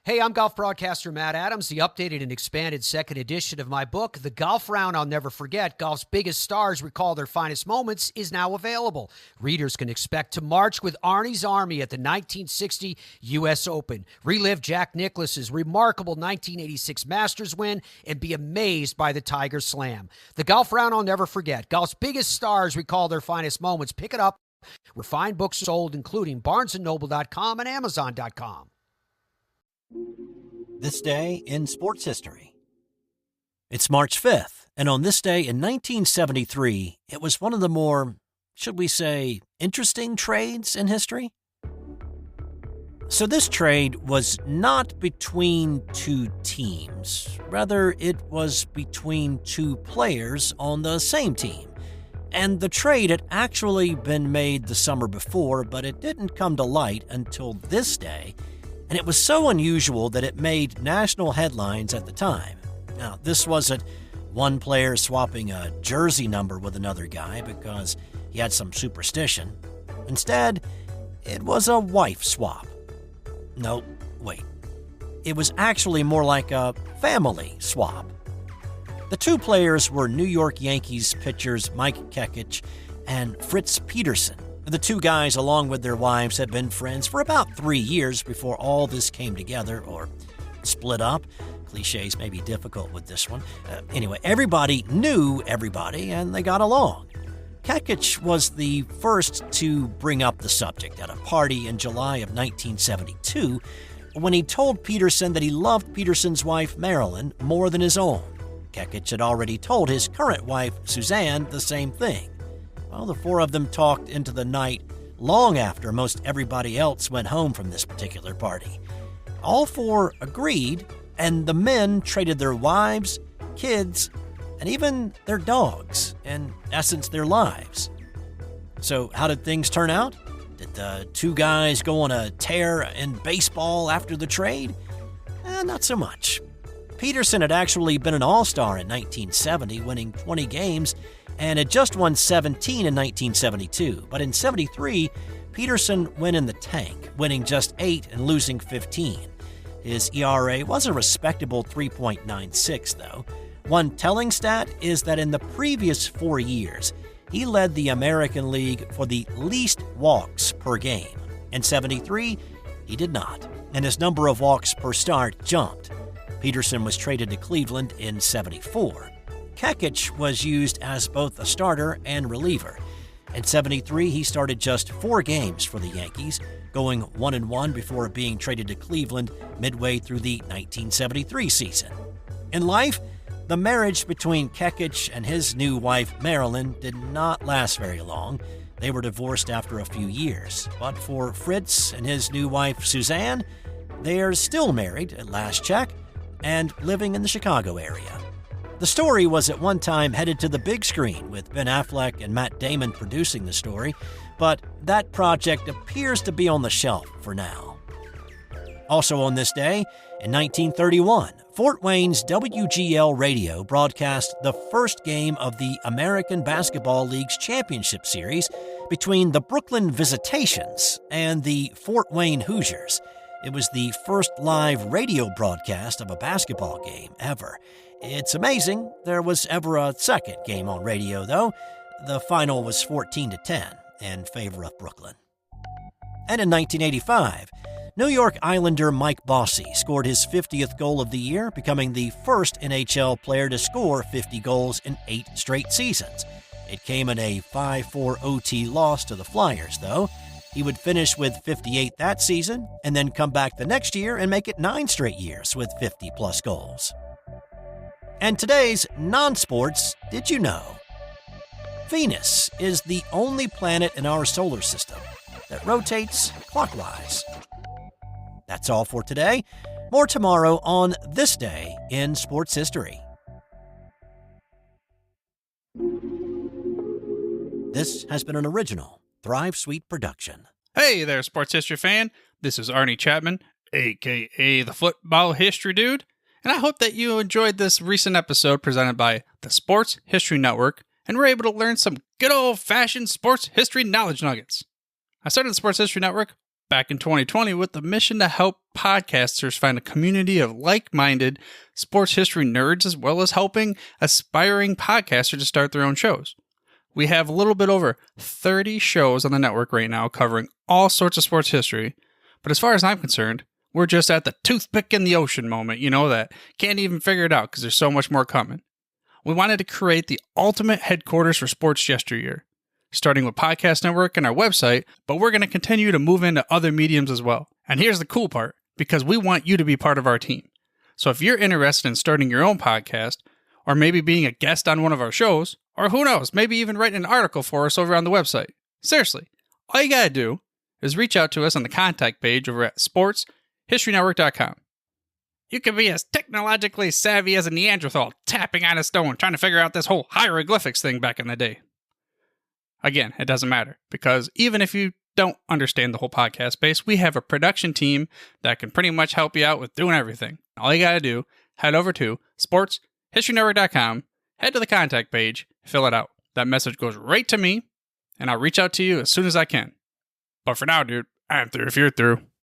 Hey, I'm golf broadcaster Matt Adams. The updated and expanded second edition of my book, The Golf Round I'll Never Forget, Golf's Biggest Stars Recall Their Finest Moments, is now available. Readers can expect to march with Arnie's Army at the 1960 U.S. Open, relive Jack Nicklaus's remarkable 1986 Masters win, and be amazed by the Tiger Slam. The Golf Round I'll Never Forget, Golf's Biggest Stars Recall Their Finest Moments. Pick it up where fine books sold, including BarnesandNoble.com and Amazon.com. This day in sports history. It's March 5th, and on this day in 1973, it was one of the more, should we say, interesting trades in history. So this trade was not between two teams. Rather, it was between two players on the same team. And the trade had actually been made the summer before, but it didn't come to light until this day. And it was so unusual that it made national headlines at the time. Now, this wasn't one player swapping a jersey number with another guy because he had some superstition. Instead, it was a wife swap. No, wait. It was actually more like a family swap. The two players were New York Yankees pitchers Mike Kekich and Fritz Peterson. The two guys, along with their wives, had been friends for about 3 years before all this came together, or split up. Cliches may be difficult with this one. Anyway, everybody knew everybody, and they got along. Kekich was the first to bring up the subject at a party in July of 1972 when he told Peterson that he loved Peterson's wife, Marilyn, more than his own. Kekich had already told his current wife, Suzanne, the same thing. Well, the four of them talked into the night long after most everybody else went home from this particular party. All four agreed, and the men traded their wives, kids, and even their dogs, in essence, their lives. So how did things turn out? Did the two guys go on a tear in baseball after the trade? Not so much. Peterson had actually been an all-star in 1970, winning 20 games, and had just won 17 in 1972. But in 73, Peterson went in the tank, winning just 8 and losing 15. His ERA was a respectable 3.96, though. One telling stat is that in the previous 4 years, he led the American League for the least walks per game. In 73, he did not, and his number of walks per start jumped. Peterson was traded to Cleveland in 74. Kekich was used as both a starter and reliever. In 73, he started just 4 games for the Yankees, going 1-1 before being traded to Cleveland midway through the 1973 season. In life, the marriage between Kekich and his new wife, Marilyn, did not last very long. They were divorced after a few years. But for Fritz and his new wife, Suzanne, they are still married at last check and living in the Chicago area. The story was at one time headed to the big screen, with Ben Affleck and Matt Damon producing the story, but that project appears to be on the shelf for now. Also on this day, in 1931, Fort Wayne's WGL Radio broadcast the first game of the American Basketball League's championship series between the Brooklyn Visitations and the Fort Wayne Hoosiers. It was the first live radio broadcast of a basketball game ever. It's amazing there was ever a second game on radio, though. The final was 14-10 in favor of Brooklyn. And in 1985, New York Islander Mike Bossy scored his 50th goal of the year, becoming the first NHL player to score 50 goals in 8 straight seasons. It came in a 5-4 OT loss to the Flyers, though. He would finish with 58 that season, and then come back the next year and make it 9 straight years with 50-plus goals. And today's non-sports, did you know? Venus is the only planet in our solar system that rotates clockwise. That's all for today. More tomorrow on This Day in Sports History. This has been an original Thrive Suite production. Hey there, sports history fan. This is Arnie Chapman, a.k.a. the Football History Dude, and I hope that you enjoyed this recent episode presented by the Sports History Network and were able to learn some good old-fashioned sports history knowledge nuggets. I started the Sports History Network back in 2020 with the mission to help podcasters find a community of like-minded sports history nerds, as well as helping aspiring podcasters to start their own shows. We have a little bit over 30 shows on the network right now covering all sorts of sports history, but as far as I'm concerned, we're just at the toothpick in the ocean moment, that can't even figure it out because there's so much more coming. We wanted to create the ultimate headquarters for sports yesteryear, starting with Podcast Network and our website, but we're going to continue to move into other mediums as well. And here's the cool part, because we want you to be part of our team. So if you're interested in starting your own podcast, or maybe being a guest on one of our shows, or who knows, maybe even writing an article for us over on the website. Seriously, all you got to do is reach out to us on the contact page over at sportshistorynetwork.com. You can be as technologically savvy as a Neanderthal tapping on a stone trying to figure out this whole hieroglyphics thing back in the day. Again, it doesn't matter, because even if you don't understand the whole podcast space, we have a production team that can pretty much help you out with doing everything. All you got to do, head over to sportshistorynetwork.com, head to the contact page, fill it out. That message goes right to me, and I'll reach out to you as soon as I can. But for now, dude, I'm through if you're through.